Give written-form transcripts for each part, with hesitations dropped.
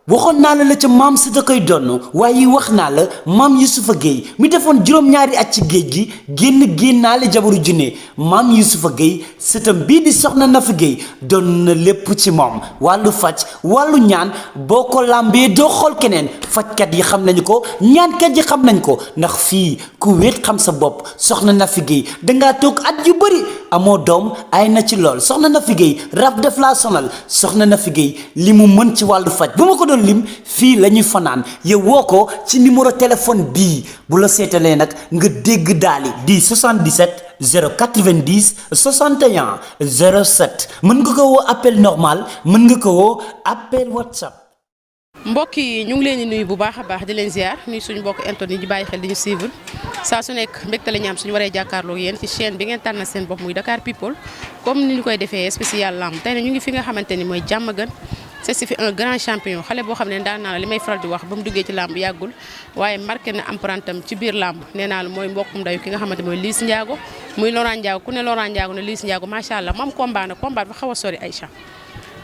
waxoon naa la ca maam si da koy donn waaye wax naa la maam Yusufa Gueye mi defoon juróom-ñaari at ci géej gi génnaale jabaru junne maam Yusufa Gueye sëtam bii di soxna Nafi Gueye doon na lépp ci moom wàllu faj wàllu ñaan boo ko làmbee doo xool keneen fajkat yi xam nañu ko ñaankat yi xam nañ ko ndax fii ku wéet xam sa bopp soxna Nafi Gueye dangaa toog at yu bëri amoo doom ay na ci lool soxna Nafi Gueye rab def laa sonal soxna Nafi Gueye li mu mën ci wàllu faj bu ma ko doon lim fii la ñuy fanaan yow woo ko ci numéro téléphone bii bu la seetalee nag nga dégg daali di 77 090 61 07 mën nga ko woo appel normal mën nga ko woo appel WhatsApp. mbokk yi ñu ngi leen di nuyu bu baax a baax di leen ziar nuyu suñu mbokk internet yi ñu bàyyi xel di ñu suivre saa su nekk mbégte la ñu am suñu waree jàkkaarloo yéen ci chaîne bi ngeen tànn seen bopp muy Dakar People comme ni ñu koy defee spécial lamb tey nag ñu ngi fi nga xamante ni mooy Diamaguène c'est fi un grand champion xale boo xam ne daan naa la li may faral di wax ba mu duggee ci lamb yàggul waaye marqué na empreinte am ci biir lamb nee naa la mooy mbokkum ndayu ki nga xamante mooy Liss Ndiago muy Laurent Ndiago ku ne Laurent Ndiago ne Liss Ndiago macha allah moom combat nag combat ba xaw a sori Aïcha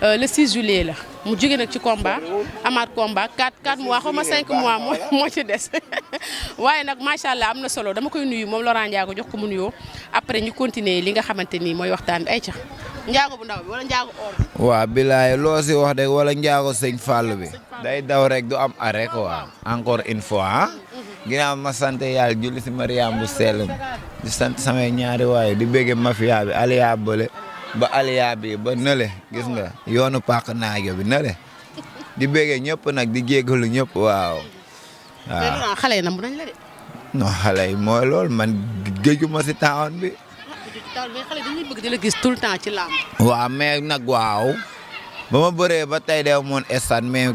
le 6 juillet la mu jóge nag ci combat amaat combat 4 mois xaw ma 5 mois moo ci des waaye nag macha allah am na solo dama koy nuyu moom Laurent Ndiago jox ko mu nuyoo après ñu continuer li nga xamante ni mooy waxtaan bi Aïcha Ndiago bu ndaw bi wala Ndiago or bi. waaw bilaay loo si wax de wala Ndiago sëñ Fallou bi day daw rek du am arrêt quoi encore une fois ginnaaw ma sant yàlla julli si Mariam bu sell di sant samay ñaari waaye di bëgge mafia bi aliya bële ba aliya bi ba nële gis nga yoonu pàq naajo bi nële di bëgge ñëpp nag di jéggalu ñëpp waaw. waaw xale yi nam nañ la de. non xale yi mooy loolu man géeju ma si taawon bi. mais xale dañuy bëgg di la gis tout le temps ci làmb. waaw mais nag waaw ba ma bëree ba tey de moon stade mais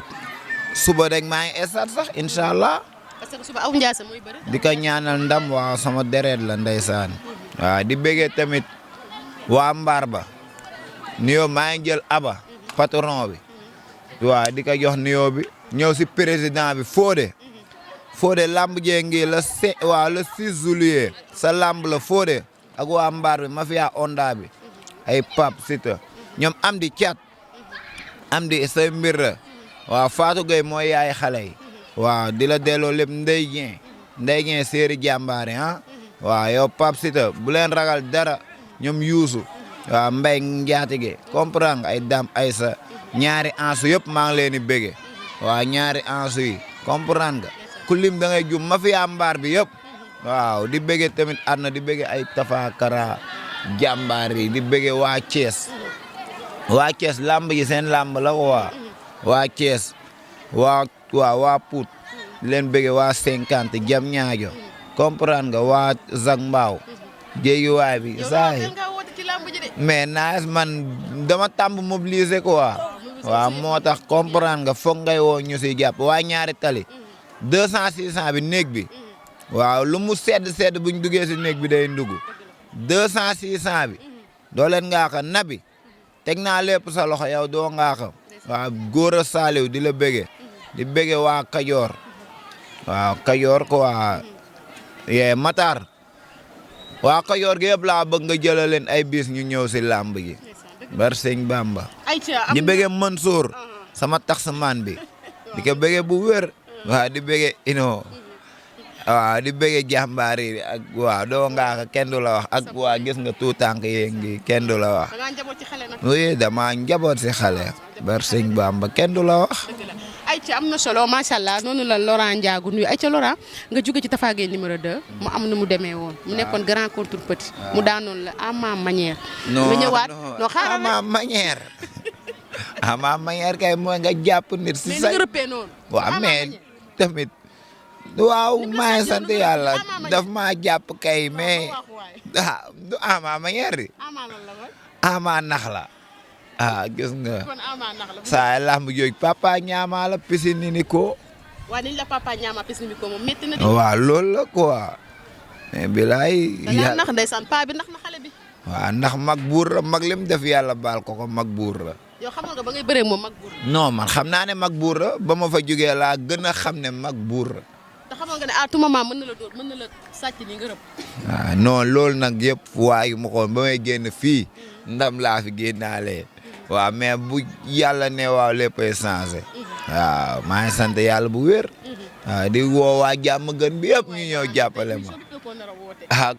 suba rek maa ngi stade sax incha allah. parce que suba aw Ndiasse mooy bëri. di ko ñaanal ndam waaw sama deret la ndeysaan. waaw di bëggee tamit waa mbaar ba nuyoo maa ngi jël aba patron bi. waaw di ko jox nuyoo bi ñëw si président bi Fodé lamb jee ngi le 6 juillet sa lamb la Fodé ak waa mbaar bi mafia onda bi ay pap sita ñoom am di cat am di say mbir la waaw Fatou Gueye mooy yaay xale yi waaw di la delloo lépp ndey ngeen séeri jàmbaare ah waaw yow pap sita bu leen ragal dara ñoom yuusu waaw mbay njaatige comprendre ay dam ay sa ñaari ansu yëpp maa ngi leen di bége waaw ñaari ansu yi comprendre nga ku lim da ngay jum mafia mbaar bi yëpp waaw di bége tamit àdduna di bége ay tafakara jàmbaar yi di bége waa Thiès lamb ji seen lamb la ko waa Thiès waa Pout di leen bége waa 50 jam ñaajo comprendre nga waa Zag Mbaaw jéegi waay bi saay mais naas man dama tàmb mobiliser quoi waaw moo tax comprendre nga foog ngay woo ñu si jàpp waa ñaari tali 200 600 bi néeg bi waaw lu mu sedd buñ duggee si néeg bi day ndugg 200 600 bi doo leen ngaa ko nabi teg naa lépp sa loxo yow doo ngaa ko waaw góor a saaliw di la bége di bége waa Kajoor waaw Kajoor ko waa yee Matar waa Kajoor gi yëpp laa bëgg nga jëla leen ay bis ñu ñëw si làmb ji bar sëñ Bamba di bége Mansour sama taxamaan bi di ko bége bu wér waaw di bége ino waaw di bëggee jàmbaar yi ak waaw doo ngaa kenn du la wax ak waa gis nga tuutànk yee ngi kenn du la wax oui dama njaboot si xale bar sëñ Bamba kenn du la wax. Aïcha am na solo macha allah noonu la Laurent Ndiago nuyu Aïcha Laurent nga jóge ci Tapha Gueye numéro 2 mu am na mu demee woon mu nekkoon grand contre petit mu daanoon la à ma manière. non ñëwaat non xaaral à ma manière. à ma manière kay mooy nga jàpp nit si mais sa ni nga rëppee noonu. waaw mais tamit. waaw maa ngi sant yàlla daf maa jàpp kay mais du ama manière di ama nax la gis nga saa lamb jooj papa ñaama la piscine ni ko waaw niñ la papa ñaama piscine ko moom métti na di waaw loolu la quoi mais bilaay yàlla nax ndeysaan pa bi nax na xale bi waaw ndax mag buur la mag lim def yàlla baal ko mag buur la yow xamal nga ba ngay bëree moom mag buur non man xam naa ne mag buur la ba ma fa jógee laa gën a xam ne mag buur la te xamal nga ne à tout moment mën na la dóor mën na la sàcc ni nga rëb. waaw non loolu nag yëpp waayu ma xoon ba may génn fii ndam laa fi génnaalee waaw mais bu yàlla ne waaw léppay changé waaw maa ngi sant yàlla bu wér. waaw di woo waa jàmm gën bi yëpp ñu ñëw jàppale ma.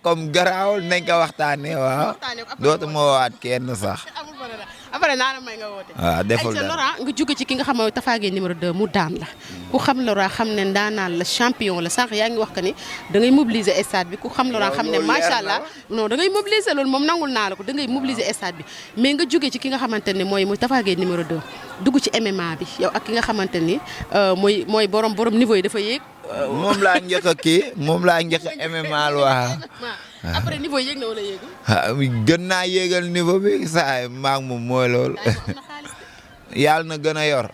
Comme garaawul nañ ko waxtaanee waaw. dootuma woowaat kenn sax. après naa la may nga woote. waaw deful dara Laurent nga jóge ci ki nga xam ne Tapha Gueye numéro 2 mu daan la ku xam Laurent xam ne ndaanaan la champion la sànq yaa ngi wax que ni da ngay mobiliser stade bi ku xam Laurent xam ne macha allah non da ngay mobiliser loolu moom nangul naa la ko da ngay mobiliser stade bi mais nga jóge ci ki nga xamante ne mooy Tapha Gueye numéro 2 dugg ci MMA bi yow ak ki nga xamante ni mooy borom niveau yi dafa yéeg. moom laa njëkk a kii moom laa njëkk a MMA waaw. après niveau yéeg na wala yéegul. gën naa yéegal niveau bi saa maag moom mooy loolu. yàlla na gën a yor.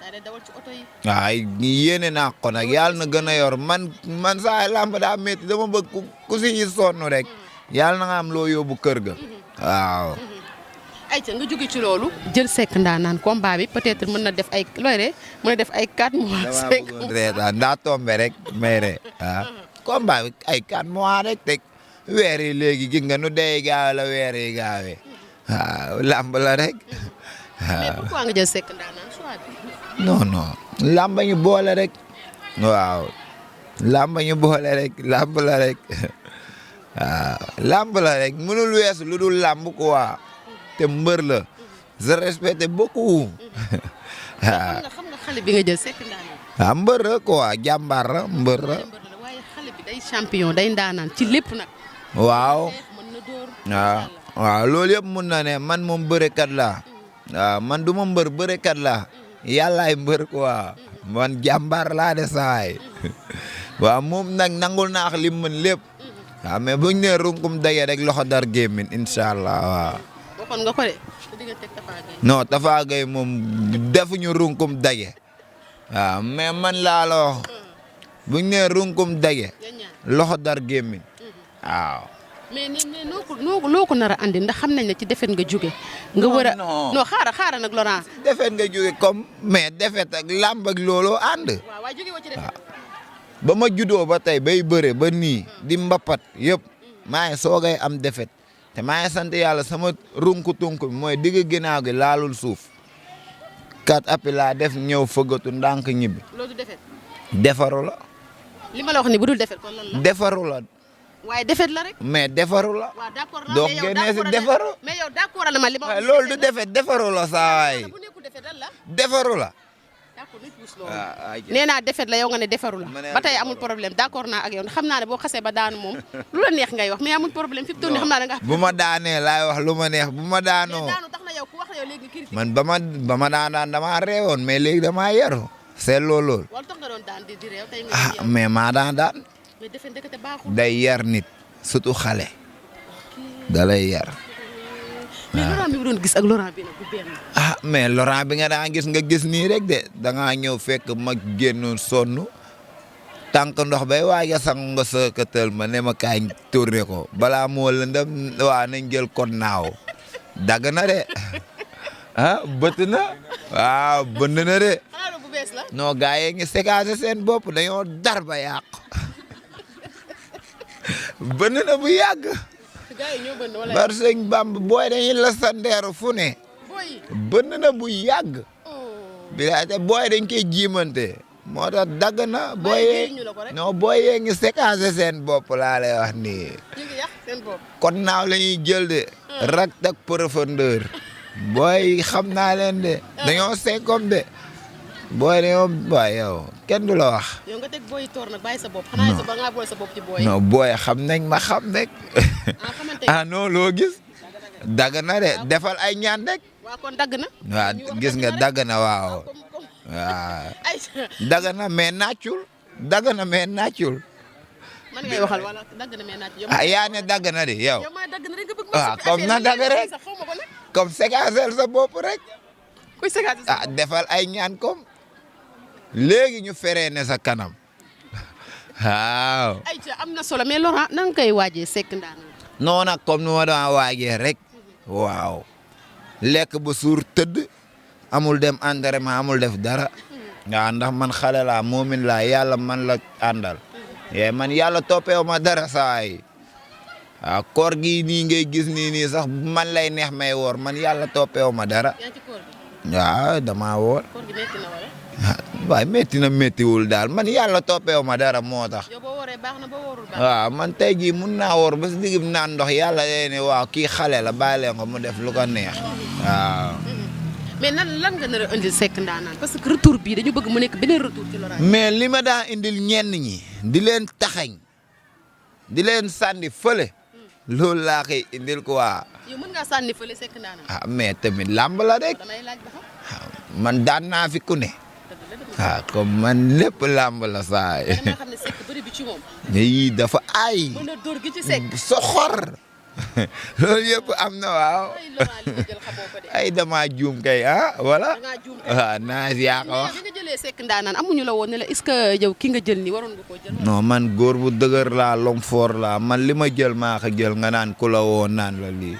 waaw yéene naa ko nag yàlla na gën a yor man saa làmb daa métti dama bëgg ku si sonn rek. yàlla na nga am loo yóbbu kër ga. waaw. ayca nga jóge ci loolu jël Seck Ndanane combat bi peut-être mën na def ay looy ree mën na def ay 4 mois. 5 mois ndaa tombe rek may re waaw. combat bi ay 4 mois rek teg. weer yi léegi gis nga nu dee gaaw la weer yi gaawee waaw làmb la rek. mais pourquoi nga jël Seck Ndanane choix bi. non làmb ñu boole rek. waaw làmb ñu boole rek làmb la rek waaw làmb la rek mënul weesu lu dul làmb quoi te mbër la je respecte beaucoup. waaw xam nga xale bi nga jël Seck Ndanane. waaw mbër la quoi jàmbaar la mbër la. waaye xale bi day champion day ndaanaan ci lépp nag. waaw mën na door. waaw loolu yëpp mun na ne man moom bërekat laa. waaw man du ma mbër bërekat laa. yàllaay mbër quoi man jàmbaar laa de saay. waaw moom nag nangul naa ak li mu mën lépp. waaw mais buñ ne runkum daje rek loxo dar gémmin incha allah waaw. waxoon nga ko de. Tapha Gueye. non Tapha Gueye moom defuñu runkum daje. waaw mais man laa la wax buñ ne runkum daje loxo dar gémmin waaw. mais noo ko nar a andi ndax xam nañ ne ci defet nga jóge. nga war a non xaaral nag Laurent. defet nga jóge comme mais defet ak làmb ak looloo ànd. waaw waaye jóge woo ci defet. ba ma juddoo ba tey bay bëre ba nii di mbapat yëpp maa ngi soogay am defet te maa ngi sant yàlla sama runku-tunk bi mooy digg ginnaaw gi laalul suuf. 4 appi laa def ñëw fëggatu ndànk ñibbi. loolu defet. defaru la. li ma la wax ni bu dul defet kon lan la. defaru la. waaye defet la rek. mais defaru la. waaw d'accord la donc génnee si defaru. mais yow d'accord la ma li ma. loolu du defet defaru la saa waay. bu nekkul defet lan la. defaru la. d'accord nit puus loolu. nee naa defet la yow nga ne defaru la. ba tey amul problème d'accord naa ak yow xam naa ne boo xasee ba daanu moom lu la neex ngay wax mais amul problème fi mu toll nii xam naa ne nga. bu ma daanee laay wax lu ma neex bu ma daanoo. daanu tax na yow ku wax yow léegi critique. man ba ma daan damaa reewoon mais léegi damaa yaru. c'est loolu. wala tax nga doon daan di réew tey nga. mais maa daan. mais defet ndekete baaxul. day yar nit surtout xale. da lay yar. mais Laurent bi doon gis ak Laurent bi nag bu benn. mais Laurent bi nga daan gis nga gis nii rek de da ngaa ñëw fekk ma génnoon sonn tànk ndox bay waaja sang nga sëkkatal ma ne ma kaay tourné ko balaa moo lëndëm waa nañ jël kon naaw dagg na de bëtt na waaw bënd na de. xanaa bu bees la. non gars yi ngi séquence seen bopp dañoo dar ba yàqu bënd na bu yàgg. gars yi ñoo bënd wala. bar sëñ Bamb booy dañuy la sandeeru fu ne. bënd na bu yàgg. bilaay te booy dañ koy jiimante moo tax dagg na booy yee ngi séquence seen bopp laa lay wax nii. ñu ngi yàq seen bopp. kon naaw la ñuy jël de. rak tak profondeur. booy xam naa leen de. dañoo seekom de. booy dañoo waay yow kenn du la wax. yow nga teg booy toor nag bàyyi sa bopp. xanaa ba nga boole sa bopp ci booy. non booy xam nañ ma xam rek. non loo gis. dagg na de defal ay ñaan rek. waaw kon dagg na. waaw gis nga dagg na waaw. waaw dagg na mais naccul. dagg na mais naccul. man ngay waxal wala dagg na mais naccul. yaa ne dagg na de yow. yow maa dagg na rek nga bëgg waaw comme na dagg rek. comme séquencel sa bopp rek. kuy séquencel sa bopp defal ay ñaan comme. léegi ñu feree ne sa kanam. waaw. ayca am na solo mais Laurent nan nga koy waajee Seck Ndanane. non nag comme nu ma doon waajee rek. waaw. lekk ba suur tëdd. amul dem entraînement amul def dara. waaw ndax man xale laa moomin laa yàlla man la àndal. man yàlla toppeewu ma dara saa yi. waaw koor gi nii ngay gis nii sax man lay neex may woor man yàlla toppeewu ma dara. yaa ngi ci koor gi. waaw damaa woor. koor gi nekk na wala. waaye métti na méttiwul daal man yàlla toppeewu ma dara moo tax. yow boo wooree baax na boo woorul baax. waaw man tey jii mun naa woor ba si digg naan ndox yàlla day ne waaw kii xale la bàyyi leen ko mu def lu ko neex waaw. mais lan nga nar a indil Seck Ndanane parce que retour bii dañu bëgg mu nekk beneen retour ci Laurent. mais li ma daa indil ñenn ñi di leen taxañ di leen sànni fële loolu laa koy indil quoi. yow mën ngaa sànni fële Seck Ndanane. ah mais tamit làmb la rek damay laaj ba xam. man daan naa fi ku ne. ah comme man lépp làmb la saa yi. dama xam ne Seck bëri bi ci moom. yii dafa ay. mën na dóor gi ci Seck. soxor loolu yëpp am na waaw. ay Laurent li nga jël xamoo ko de. ay dama juum kay voilà. dangaa juum waaw naa yaa ko wax. mais bi nga jëlee Seck Ndanane amuñu la woon ne la est-ce que yow ki nga jël nii waroon nga koo jël. non man góor bu dëgër laa lom foor laa man li ma jël maa ko jël nga naan ku la woo naan la lii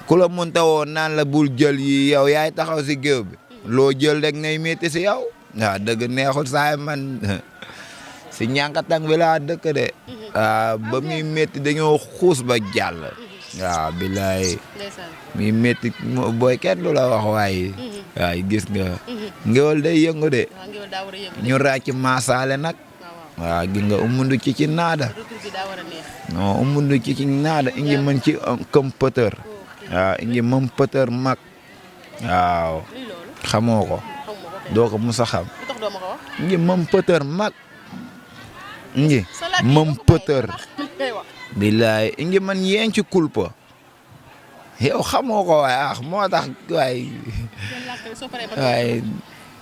ku la mënta woo naan la bul jël yi yow yaay taxaw si géew bi loo jël rek ngay métti si yow waaw dëgg neexul saay man si ñànkatang bi laa dëkk de ba muy métti dañoo xuus ba jàll waaw bilaay muy métti booy kenn du la wax waaye waaye gis nga ngéwal day yëngu de ñu ràcc maasaale nag waaw gis nga umundu ci naada non umundu ci naada ingi mën ci këm pëtër waaw ingi mën pëtër mag waaw xamoo ko doo ko musa xam ingi mën pëtër mag ingi mën pëtër bilaay ingi man yeen ci kulpa yow xamoo ko waaye moo tax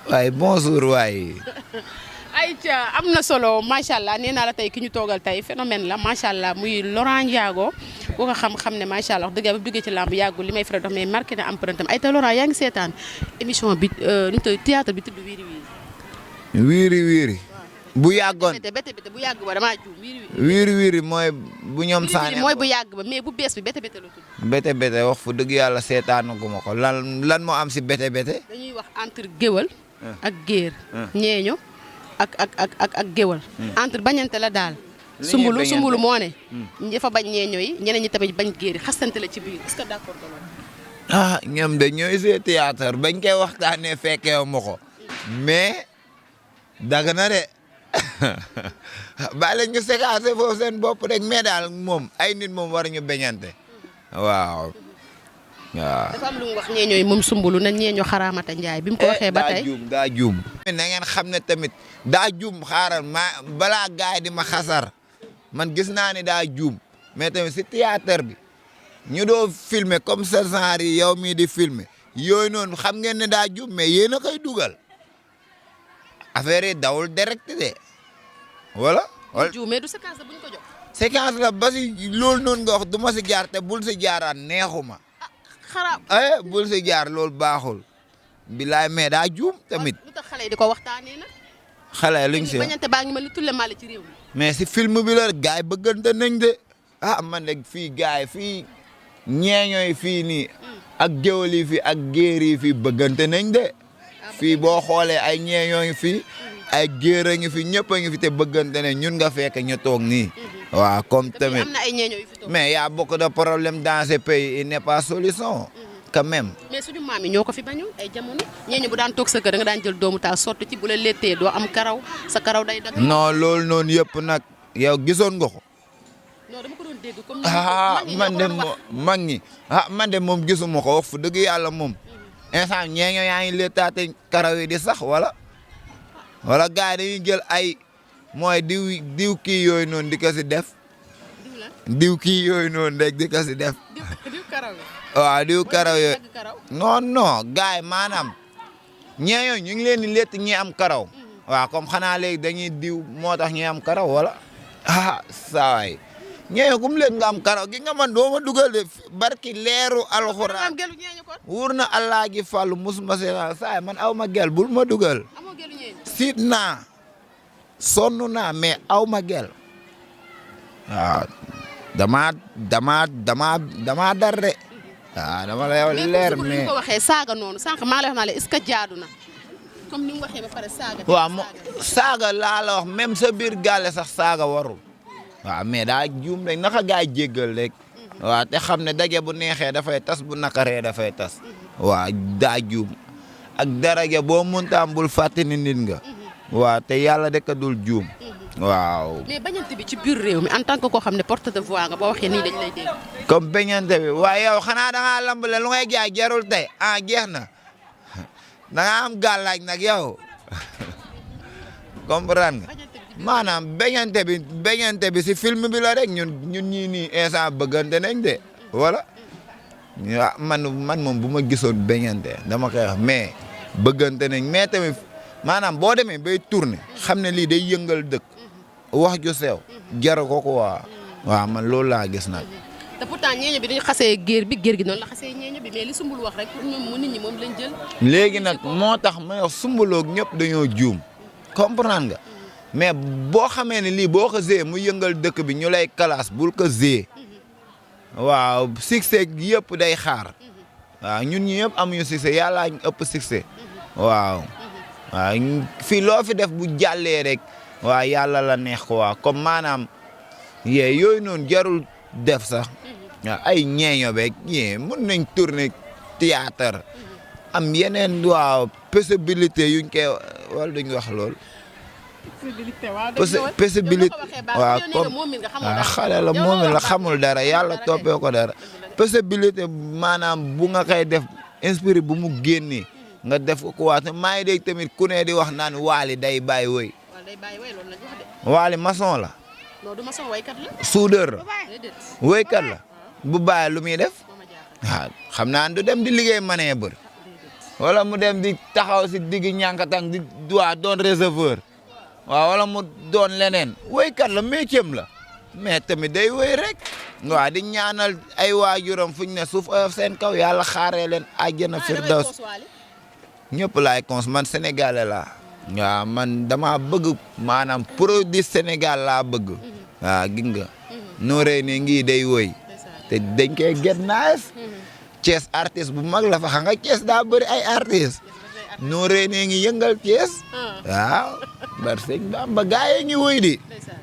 waaye bonjour waaye ayca am na solo macha allah nee naa la tey ki ñu toogal tey phénomène la macha allah muy Laurent Ndiago ku ko xam-xam ne macha allah wax dëgg yàlla bu duggee ci làmb yàggul li may faral dox mais marqué na empreinte am ay te Laurent yaa ngi seetaan émission bi nu ñu koy théâtre bi tudd Wiiri Wiiri. Wiiri Wiiri. bu yàggoon bete bu yàgg ba damaa juum Wiiri Wiiri mooy bu ñoom saane mooy bu yàgg ba mais bu bees bi bete la tudd. bete wax fu dëgg yàlla seetaanu gu ma ko lan moo am si bete. dañuy wax entre géwal ak géer ñeeño ak géwal entre bañante la daal sumbulu moo ne dafa bañ ñeeño yi ñeneen ñi tamit bañ géer yi xastante la ci biir est-ce que d'accord nga loolu ñoom de ñooy see théâtre bañ koy waxtaanee fekkeewu ma ko mais daga na de bàyyi la ñu séquencé foofu seen bopp rek mais daal moom ay nit moom war ñu beñante waaw. dafa am lu mu wax ñeeño yi moom sumbulu na ñeeño xaraamata njaay bi mu ko waxee ba tey daa juum na ngeen xam ne tamit daa juum xaaral balaa gaay di ma xasar man gis naa ne daa juum mais tamit si théâtre bi ñu doo filmer comme ce genre yi yow mii di filmer yooyu noonu xam ngeen ne daa juum mais yéen a koy dugal affaire yi dawul direct de wala. juumee du séquence la buñ ko jox. séquence la ba si loolu noonu nga wax du ma si jaar te bul si jaaraan neexuma. xaraam bul si jaar loolu baaxul. bilaay mais daa juum tamit. lu tax xale yi di ko waxtaanee nag. xale yi luñ si bañante baa ngi ma li tulle maale ci réew mi. mais si film bi la gars yi bëggante nañ de man de fii gars yi fii ñeeñooy fii nii ak géwël yi fii ak géer yi fii bëggante nañ de fii boo xoolee ay ñeeñoo ngi fii ay géer a ngi fi ñëpp a ngi fi te bëggante ne ñun nga fekk ñu toog nii. waaw comme tamit am na ay ñeeñoo yu fi toog mais y a beaucoup de problèmes dans ce pays il n'est pas solution. quand même. mais suñu maam yi ñoo ko fi bañoon ay jamono ñeeño bu daan toog sa kër da nga daan jël doomu taal sotti ci bu la lettee doo am karaw sa karaw day dagg. non loolu noonu yëpp nag yow gisoon nga ko. non dama ko doon dégg comme man de moom gisuma ko wax fu dëgg yàlla moom. instant ñeeño yaa ngi lettaate karaw yi di sax wala gars yi dañuy jël ay mooy diw kii yooyu noonu di ko si def. diw kii yooyu noonu rek di ko si def. diw karaw waaw diw karaw yooyu non gars yi maanaam ñeeño ñu ngi leen di lett ñi am karaw. waaw comme xanaa léegi dañuy diw moo tax ñi am karaw wala sawaay ñeeño kum léegi nga am karaw gi nga man doo ma dugal de barki leeru alxuraan wur na allah gi fàllu musuma seetaan saay man aw ma gel bul ma dugal siit naa sonn naa mais aw ma gel waaw dama dar de waaw dama lay wax leer mais ko waxee saaga noonu sànq maa lay wax naa la est-ce que jaadu na comme ni mu waxee ba pare saaga. waaw saaga laa la wax même sa biir gàlle sax saaga warul. waaw mais daa juum rek naka gaa jéggal rek. waaw te xam ne daje bu neexee dafay tas bu nakaree dafay tas. waaw daa juum ak daraja boo muntaam bul fàtte ni nit nga waaw te yàlla de ka dul juum waaw. mais bañante bi ci biir réew mi en tant que koo xam ne porte de voix nga boo waxee nii dañ lay dégg. comme bañante bi waaye yow xanaa da ngaa lambale lu ngay jaay jarul tey jeex na da ngaa am gàllaaj nag yow comprendre nga maanaam bañante bi si film bi la rek ñun ñii nii instant bëggante nañ de wala man moom bu ma gisoon bañante dama koy wax mais bëggante nañ mais tamit maanaam boo demee bay tourner xam ne lii day yëngal dëkk wax ju sew jar ko quoi waaw man loolu laa gis nag. te pourtant ñeeño bi dañu xasee géer gi noonu la xasee ñeeño bi mais li sumbul wax rek pour ñoom nit ñi moom lañ jël. léegi nag moo tax ma wax sumbaloog ñëpp dañoo juum comprendre nga mais boo xamee ne lii boo ko zee mu yëngal dëkk bi ñu lay kalaas bul ko zee waaw succès yëpp day xaar waaw ñun ñi yëpp amuñu succès yàllaa ñu ëpp succès waaw fii loo fi def bu jàllee rek waaw yàlla la neex ko waaw comme maanaam yooyu noonu jarul def sax waaw ay ñeeño beeg mun nañ tourner théâtre am yeneen waaw possibilité yuñ koy wala duñ wax lool possibilité waaw comme xale la moomin la xamul dara yàlla toppee ko dara possibilité maanaam bu nga koy def inspiré bu mu génnee nga def ko waa maa ngi dégg tamit ku ne di wax naan Wally day bàyyi woy Wally maçon la soudeur la woykat la bu bàyyi lu muy def waaw xam naa du dem di liggéey manee bër wala mu dem di taxaw si digg ñànkatang di waa doon receveur waaw wala mu doon leneen woykat la métier la mais tamit day woy rek waaw di ñaanal ay waajuram fuñ ne suuf oyof seen kaw yàlla xaaree leen àjjana firdaws ñëpp laay cons man sénégalais laa waaw man dama bëgg maanaam produit Sénégal laa bëgg waaw gis nga nooree ne ngi day woy te dañ koy get nice Thiès artiste bu mag la fa xam nga Thiès daa bëri ay artiste nooree ne ngi yëngal Thiès waaw bar sëñ Bamba gaa yi ngi woy di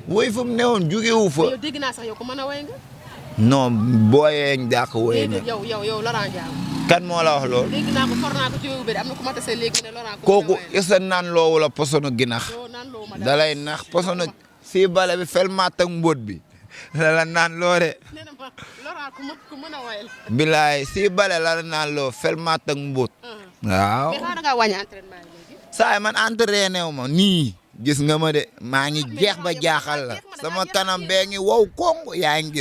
woy fu mu newoon jugewu fa dégg naa sax yow ko mën a woy nga non booyee ñu dàq woy na yow Laurent Ndiago kan moo la wax loolu dégg naa ko for naa ko ci yow bëri am na ku ma tase léegi ne Laurent kooku isa naan loowu la posono ginax dalay nax posono si bale bi fel mat ak mbóot bi la naan loo de ku mën a woy la bilaay si bale la naan loo fel mat ak mbóot waaw mais xanaa da ngaa wàññi entraînement yi léegi saay man entraîné wu ma nii gis nga ma de maa ngi jeex ba jaaxal la sama kanam bee ngi wow kong yaa ngi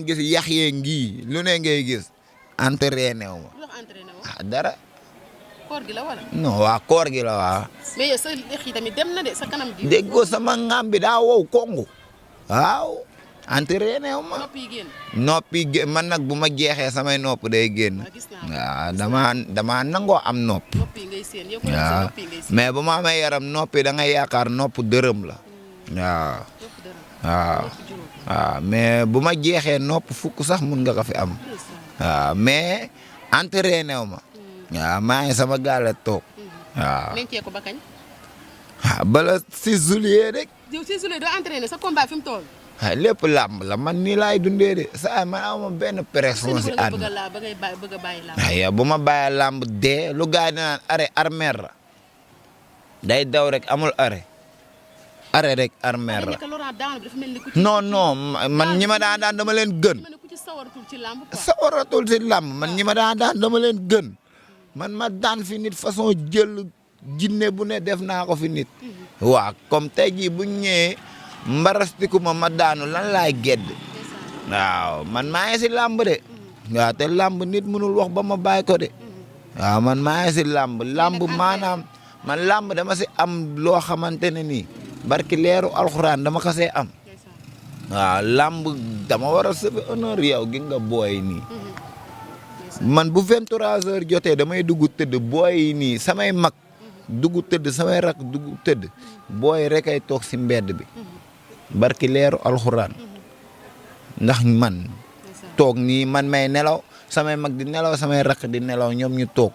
gis yax yee ngi lu ne ngay gis entraîné wu ma dara koor gi la wala non waa koor gi la waa mais yow sa lex yi tamit dem na de sa kanam gi déggoo sama ngam bi daa wow kong waaw entraîné wu ma noppi génn man nag bu ma jeexee samay nopp day génn waaw dama nangoo am nopp waaw mais bu ma amee yaram noppi da ngay yaakaar nopp dërëm la waaw mais bu ma jeexee nopp fukk sax mun nga ko fi am waaw mais entraîné wu ma waaw maa ngi sama gaale toog waaw bala 6 juillet rek yow 6 juillet doo entraîné sa combat fi mu toll lépp làmb la man nii laay dundee de saa man awma benn pression si àdduna yow bu ma bàyyee làmb dee lu gaay di naan arrêt armeer la day daw rek amul arrêt rek armeer la non man ñi ma daan dama leen gën sawaratul ci làmb man ñi ma daan dama leen gën man ma daan fi nit façon jël jinne bu ne def naa ko fi nit waaw comme tey jii bu ñëwee mbarastiku ma daanu lan laay gedd waaw man maa ngi si làmb de waaw te làmb nit mënul wax ba ma bàyyi ko de waaw man maa ngi si làmb maanaam man làmb dama si am loo xamante ne nii barki leeru alxuraan dama ko see am waaw làmb dama war a sauver honneur yow gi nga booy nii man bu 23h jotee damay dugg tëdd booy nii samay mag dugg tëdd samay rak dugg tëdd booy rek ay toog si mbedd bi barki leeru alxuraan ndax man toog nii man may nelaw samay mag di nelaw samay rak di nelaw ñoom ñu toog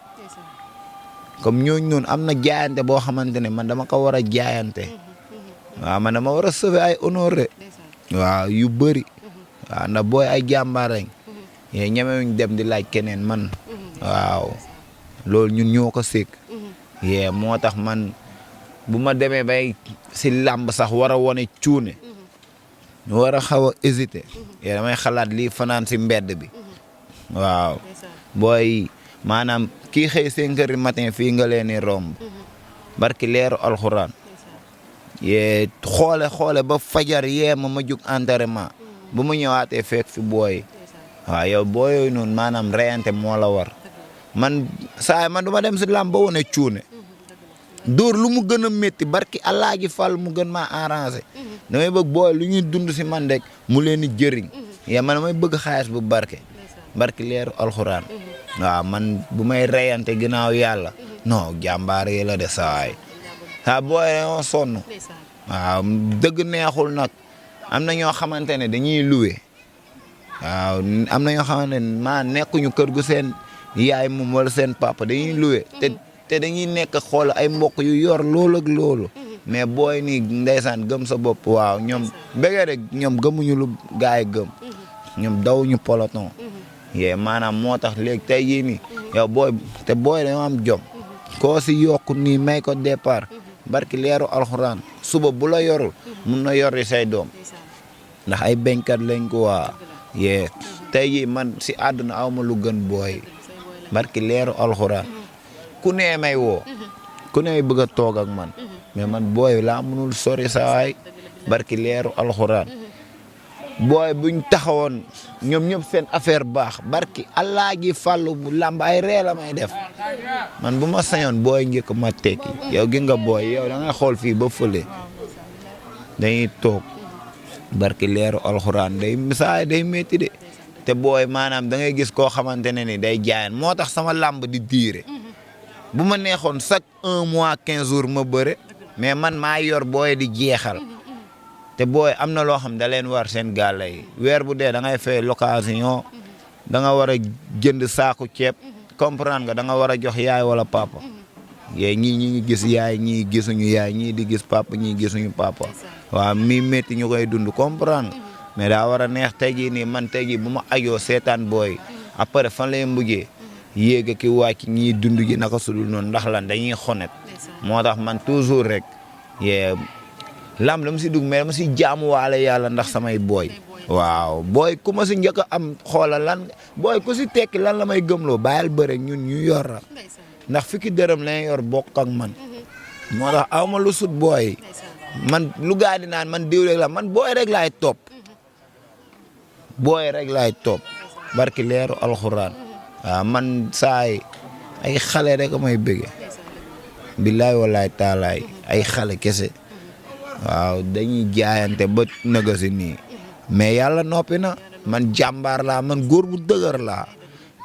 comme ñooñu noonu am na jaayante boo xamante ne man dama ko war a jaayante waaw man dama war a sauver ay honneur de waaw yu bëri waaw ndax booy ay jàmbaar lañ ñemewuñ dem di laaj keneen man waaw loolu ñun ñoo ko sékk yee moo tax man bu ma demee bay si làmb sax war a wone cuune ñu war a xaw a hésité yee damay xalaat lii fanaan si mbedd bi waaw booy maanaam kii xëy 5 heures du matin fii nga leen di romb barki leeru alxuraan yee xoole ba fajar yee ma jug entraînement bu ma ñëwaatee fekk fi booy waaw yow booy yooyu noonu maanaam reyante moo la war man du ma dem si làmb ba wone cuune dóor lu mu gën a métti barki allah ji fal mu gën maa arrangé damay bëgg booy lu ñuy dund si man rek mu leen di jëriñ yaa man damay bëgg xaalis bu barki leeru alxuraan waaw man bu may reyante ginnaaw yàlla non jàmbaar yi la de sawaay booy dañoo sonn waaw dëgg neexul nag am na ñoo xamante ne dañuy luwe waaw am na ñoo xamante ne maa nekkuñu kër gu seen yaay moom wala seen papa dañuy luwe te dañuy nekk xool ay mbokk yu yor loolu ak loolu mais booy nii ndeysaan gëm sa bopp waaw ñoom bëggee rek ñoom gëmuñu lu gaay gëm ñoom dawuñu peloton yee maanaam moo tax léegi tey jii nii yow booy dañoo am jom koo si yokku nii may ko départ barki leeru alxuraan suba bu la yorul mun na yori say doom ndax ay beñkat lañ ko waa yee tey jii man si àdduna awma lu gën booy barki leeru alxuraan ku ne may woo ku ne bëgg a toog ak man mais man booy laa mënul sori sawaay barki leeru alxuraan booy buñ taxawoon ñoom ñëpp seen affaire baax barki allah gi fàllu bu làmb ay ree la may def man bu ma sañoon booy njëkk ma tekki yow gi nga booy yow da ngay xool fii ba fële dañuy toog barki leeru alxuraan day métti de te booy maanaam da ngay gis koo xamante ne ni day jaayan moo tax sama làmb di diire bu ma neexoon chaque 1 mois 15 jours ma bëre mais man maa yor booy di jeexal te booy am na loo xam da leen war seen gàlla yi weer bu dee da ngay fay location da nga war a jënd saaku ceeb comprendre nga da nga war a jox yaay wala papa yee ñii ñi ngi gis yaay ñii gisuñu yaay ñii di gis papa ñii gisuñu papa waaw mi métti ñu koy dund comprendre mais daa war a neex tey jii nii man tey jii bu ma ajoo seetaan booy après fan lay mujjee yéega ki wàcc ñii dund gi naka sudul noonu ndax lan dañuy xonet moo tax man toujours rek yee lam dama si dugg mais dama si jaamuwaale yàlla ndax samay booy waaw booy ku ma si njëkk a am xoolal lan booy ku si tekki lan la may gëmloo bàyyil bëre ñun ñu yor la ndax fukki dërëm lañ yor bokk ak man moo tax aw ma lu sut booy man lu gaa di naan man diw rek la man booy rek laay topp barki leeru alxuraan waaw man saay ay xale rek may bëgge billaay wallaay taalaay ay xale kese waaw dañuy jaayante ba nëga si nii mais yàlla noppi na man jàmbaar laa man góor bu dëgër laa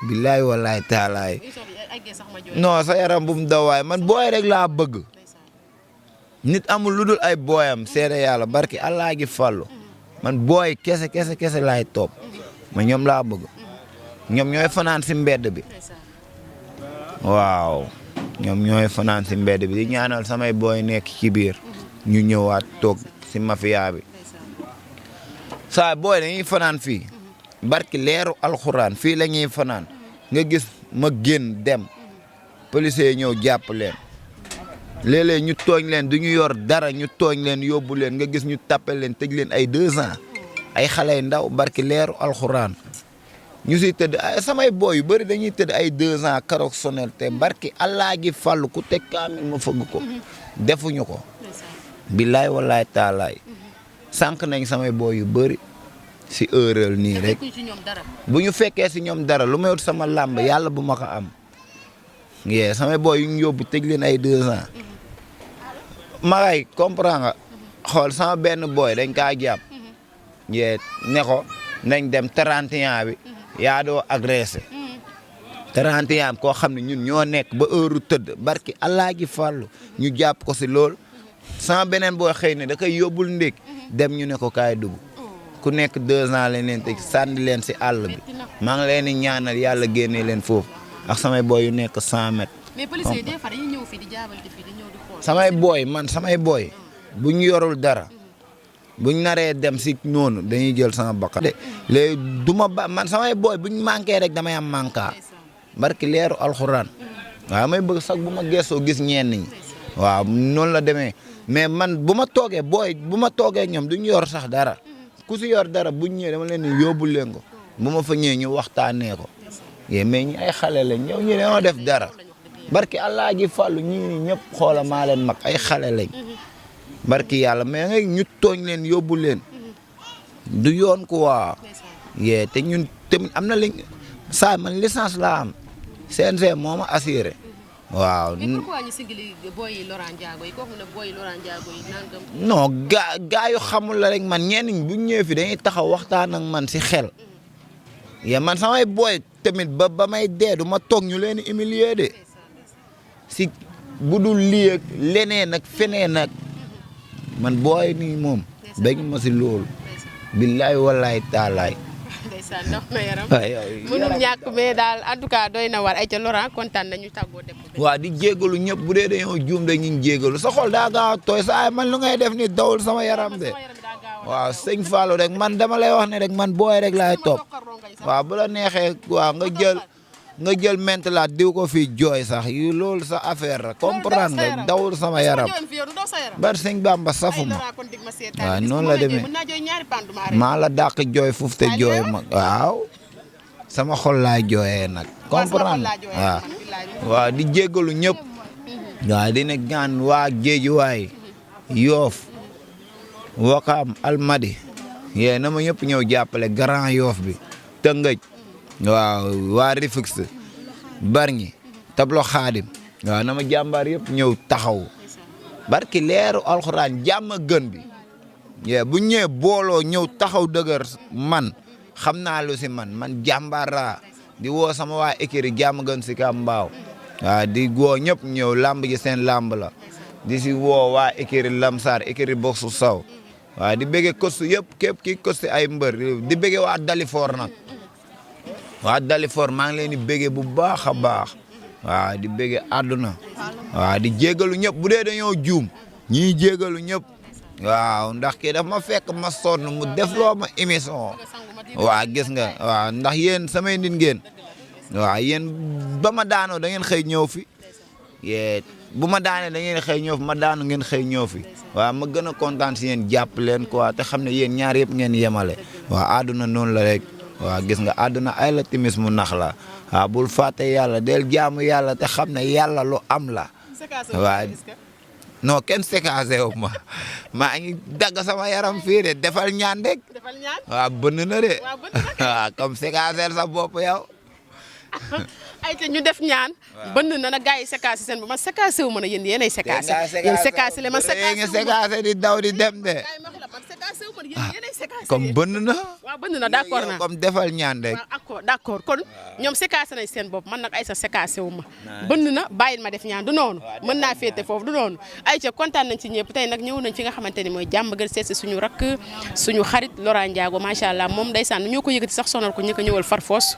billaay wallaay taalaay non sa yaram bu mu daw waay man booy rek laa bëgg nit amul lu dul ay booyam seede yàlla barki allah gi fàllu man booy kese laay topp ma ñoom laa bëgg ñoom ñooy fanaan si mbedd bi waaw ñoom ñooy fanaan si mbedd bi di ñaanal samay booy nekk ci biir ñu ñëwaat toog si mafia bi saa booy dañuy fanaan fii barki leeru alxuraan fii la ñuy fanaan nga gis ma génn dem policier ñëw jàpp leen léeg-léeg ñu tooñ leen du ñu yor dara ñu tooñ leen yóbbu leen nga gis ñu tappel leen tëj leen ay 2 ans ay xale ndaw barki leeru alxuraan ñu siy tëdd ay samay booy yu bëri dañuy tëdd ay 2 ans karok sonel te barki allah gi fàllu ku teg kaamil ma fëgg ko defuñu ko billaay wallaay taalaay sànq nañ samay booy yu bëri si heurel nii rek bu ñu fekkee si ñoom dara lu may wut sama làmb yàlla bu ma ko am yee samay booy yu ñu yóbbu tëj leen ay 2 ans magay comprend nga xool sama benn booy dañ kaa jàpp yee ne ko nañ dem 31 bi yaa doo agressé 31 koo xam ne ñun ñoo nekk ba heure tëdd barki allah gi fàllu ñu jàpp ko si lool sama beneen booy xëy ne da koy yóbbul ndéeg dem ñu ne ko kaay dugg ku nekk 2 ans lañ leen tëj sànni leen si àll bi maa ngi leen di ñaanal yàlla génnee leen foofu ak samay booy yu nekk 100 mètres. mais policiers des fois dañuy ñëw fii di jaabante fii di ñëw di xool. samay booy bu ñu yorul dara buñ naree dem si noonu dañuy jël sama bakkan. léegi du ma ba man samay booy buñ manqué rek damay am manqué barki leeru alxuraan waaw may bëgg sax bu ma gëstoo gis ñenn ñi waaw noonu la demee mais man bu ma toogee bu ma toogee ñoom duñ yor sax dara ku si yor dara buñ ñëwee dama leen ni yóbbul leen ko bu ma fa ñëwee ñu waxtaanee ko mais ñi ay xale lañ ñëw ñu dañoo def dara barki Allah ji fàllu ñii ñëpp xoola maa leen mag ay xale lañ barki yàlla mais nga ñu tooñ leen yóbbu leen du yoon quoi te ñun tamit am na li saa man licence laa am CNG moo ma assuré waaw. mais pourquoi ñu sigili booy yi Laurent Ndiago yi kooku nag booy yi Laurent Ndiago yi nangam. non gaa yu xamul la rek man ñenn ñi bu ñu ñëwee fi dañuy taxaw waxtaan ak man si xel man samay booy tamit ba may dee du ma toog ñu leen humilier de si bu dul lii ak leneen ak feneen ak man booy nii moom dañu ma si loolu. billaay wallaay taalaay. ndeysaan ndax na yaram mënul ñàkk mais daal en tout cas doy na war ay ca Laurent kontaan nañu tàggoo dem. waaw di jégalu ñëpp bu dee dañoo juum dañuy jégalu sa xol daa gaaw a tooy saa man lu ngay def ni dawul sama yaram de waaw sëñ Fallou rek man dama lay wax ne rek man booy rek laay topp waaw bu la neexee waaw nga jël mentalaat diw ko fii jooy sax yu loolu sa affaire la comprendre nga dawul sama yaram bar sëñ Bamba safuma waaw noonu la demee maa la dàq jooy foofu te jooy ma waaw sama xol laay jooyee nag comprendre waaw di jéggalu ñëpp waaw di ne gaan waa Géejuwaay Yoof Wakaam Almadi na ma ñëpp ñëw jàppale Grand Yoff bi Tëngëj waaw waa Rufisque Bargny Tableau Khadim waaw na ma jàmbaar yëpp ñëw taxaw barki leeru alxuraan jàmm gën bi bu ñëwee booloo ñëw taxaw dëgër man xam naa lu si man jàmbaar laa di woo sama waa écurie jàmm gën si Kambaaw waaw di woo ñëpp ñëw lamb ji seen lamb la di si woo waa écurie Lamsar écurie Boxu Saw waaw di bëggee kostu yëpp képp kii kostu ay mbër di bëggee waa Dalifor nag waa Dalifor maa ngi leen di bëggee bu baax a baax waaw di bëggee àdduna waaw di jégalu ñëpp bu dee dañoo juum ñii jégalu ñëpp waaw ndax kii daf ma fekk ma sonn mu def loo ma émission waaw gis nga waaw ndax yéen samay nit ngeen waaw yéen ba ma daanoo da ngeen xëy ñëw fi bu ma daanee da ngeen xëy ñëw fi ma daanu ngeen xëy ñëw fi waaw ma gën a kontaan si yéen jàpp leen quoi te xam ne yéen ñaar yëpp ngeen yemale waaw àdduna noonu la rek waaw gis nga àdduna ay la timis mu nax la waaw bul fàtte yàlla del jaamu yàlla te xam ne yàlla lu am la waaw non kenn séquencé wu ma maa ngi dagg sama yaram fii de defal ñaan rek waaw bënn na de waaw comme séquencé sa bopp yow ay te ñu def ñaan bënn na nag gars yi séquencé seen bopp man séquencé wu ma ne yéen yéenay séquencé yéen séquencé le man séquencé di daw di dem de comme bënn na waaw bënn na d'accord naa comme defal ñaan rek d'accord kon ñoom séquencé nañ seen bopp man nag ay sa séquencé wu ma bënn na bàyyil ma def ñaan du noonu mën naa féete foofu du noonu ay ca kontaan nañ ci ñëpp tey nag ñëw nañ fi nga xamante ni mooy jàmm gën seet si suñu rakk suñu xarit Laurent Ndiago macha allah moom ndeysaan ñoo ko yëkkati sax sonal ko ñi ko ñëwal farfoos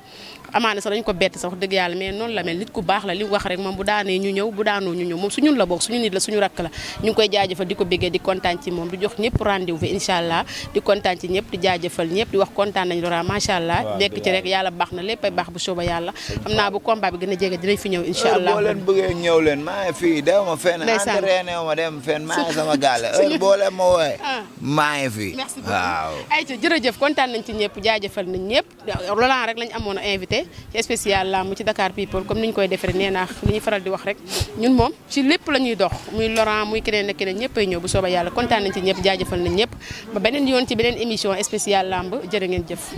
amaana sax dañ ko bett sax wax dëgg yàlla mais noonu la mel nit ku baax la li wax rek moom bu daanee ñu ñëw bu daanoo ñu ñëw moom suñun la bokk suñu nit la suñu rakk la ñu ngi koy jaajëfal di ko béggee di kontaan ci moom di jox ñëpp rendez-vous fi incha allah di kontaan ci ñëpp di jaajëfal ñëpp di wax kontaan nañ Laurent macha allah nekk ci rek yàlla baax na léppay baax bu sooba yàlla xam naa bu combat bi gën a jege dinañ fi ñëw incha allah boo leen bëggee ñëw leen maa ngi fii dew ma fenn entraîné ma dem fenn maa ngi sama gaale heure boo leen ma wooye maa ngi fii waaw ayca jërëjëf kontaan nañ ci ñëpp jaajëfal nañ ñëpp Laurent rek lañ amoon a invité ci spécial lamb ci Dakar People comme ni ñu koy defee nee naa li ñuy faral di wax rek ñun moom ci lépp la ñuy dox muy Laurent muy keneen ak keneen ñëpp ay ñëw bu sooba yàlla kontaan nañ ci ñëpp jaajëfal nañ ñëpp ba beneen yoon ci beneen émission spécial lamb jërë ngeen jëf.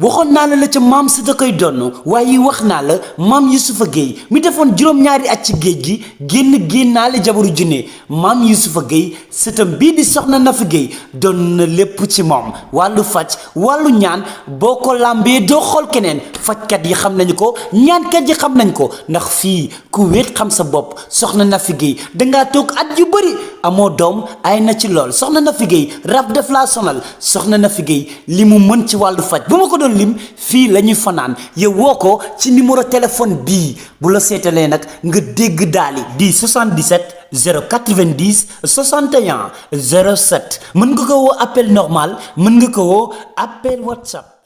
waxoon naa la ca maam si da koy donn waaye wax naa la maam Youssoufa Gueye mi defoon juróom-ñaari at ci géej gi génnaale jabaru junne maam Youssoufa Gueye sëtam bii di soxna Nafi Gueye doon na lépp ci moom wàllu faj wàllu ñaan boo ko làmbee doo xool keneen fajkat yi xam nañu ko ñaankat yi xam nañ ko ndax fii ku wéet xam sa bopp soxna Nafi Gueye dangaa toog at yu bëri amoo doom ay na ci lool soxna Nafi Gueye rab def laa sonal soxna Nafi Gueye li mu mën ci wàllu faj bu ma ko doon lim fii la ñuy fanaan yow woo ko ci numéro téléphone bii bu la seetalee nag nga dégg daali di 77 090 61 07 mën nga ko woo appel normal mën nga ko woo appel WhatsApp